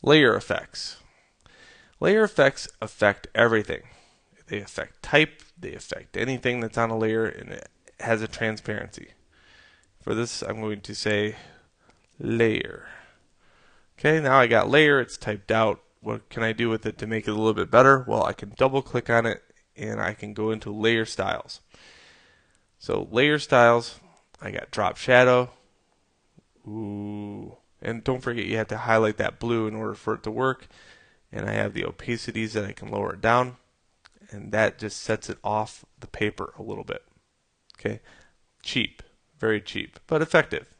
Layer effects. Layer effects affect everything. They affect type, they affect anything that's on a layer, and it has a transparency. For this, I'm going to say layer. Okay, now I got layer, it's typed out. What can I do with it to make it a little bit better? Well, I can double click on it and I can go into layer styles. So layer styles, I got drop shadow. Ooh. And don't forget you have to highlight that blue in order for it to work. And I have the opacities that I can lower it down. And that just sets it off the paper a little bit. Okay, cheap, very cheap, but effective.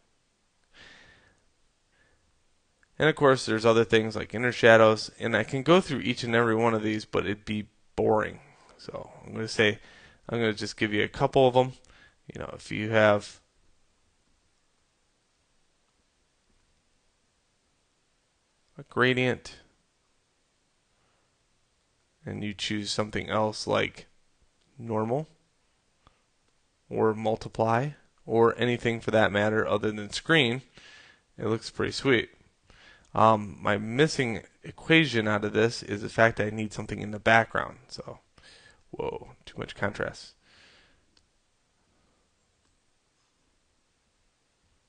And of course, there's other things like inner shadows, and I can go through each and every one of these, but it'd be boring. So I'm going to just give you a couple of them. You know, if you have a gradient and you choose something else like normal or multiply or anything for that matter other than screen, it looks pretty sweet. My missing equation out of this is the fact that I need something in the background. So, whoa, too much contrast.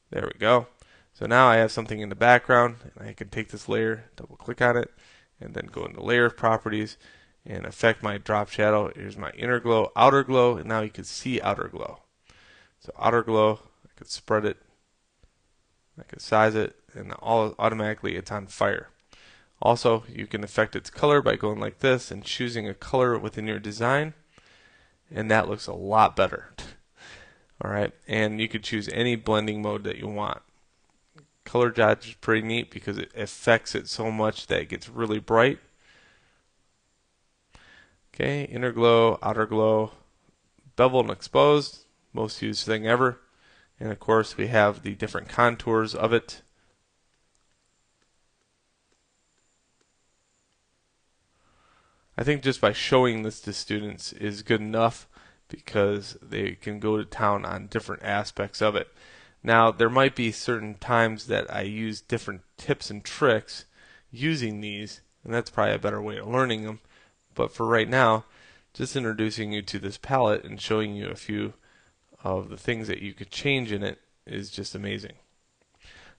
There we go. So now I have something in the background, and I can take this layer, double click on it, and then go into layer properties and affect my drop shadow. Here's my inner glow, outer glow, and now you can see outer glow. So outer glow, I could spread it, I could size it, and automatically it's on fire. Also, you can affect its color by going like this and choosing a color within your design, and that looks a lot better. Alright, and you could choose any blending mode that you want. Color dodge is pretty neat because it affects it so much that it gets really bright. Okay, inner glow, outer glow, bevel and exposed, most used thing ever. And of course we have the different contours of it. I think just by showing this to students is good enough because they can go to town on different aspects of it. Now there might be certain times that I use different tips and tricks using these, and that's probably a better way of learning them. But for right now, just introducing you to this palette and showing you a few of the things that you could change in it is just amazing.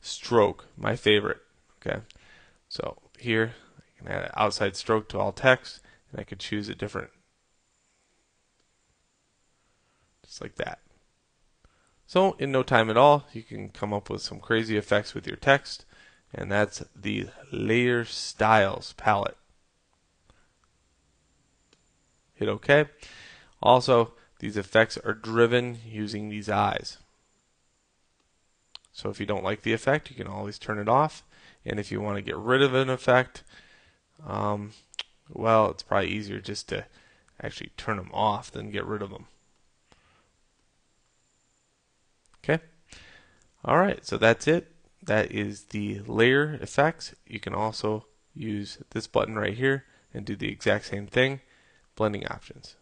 Stroke, my favorite. Okay, so here I can add an outside stroke to all text, and I could choose a different, just like that. So in no time at all, you can come up with some crazy effects with your text, and that's the Layer Styles palette. Hit OK. Also, these effects are driven using these eyes. So if you don't like the effect, you can always turn it off. And if you want to get rid of an effect, well, it's probably easier just to actually turn them off than get rid of them. Okay. All right, so that's it. That is the layer effects. You can also use this button right here and do the exact same thing, blending options.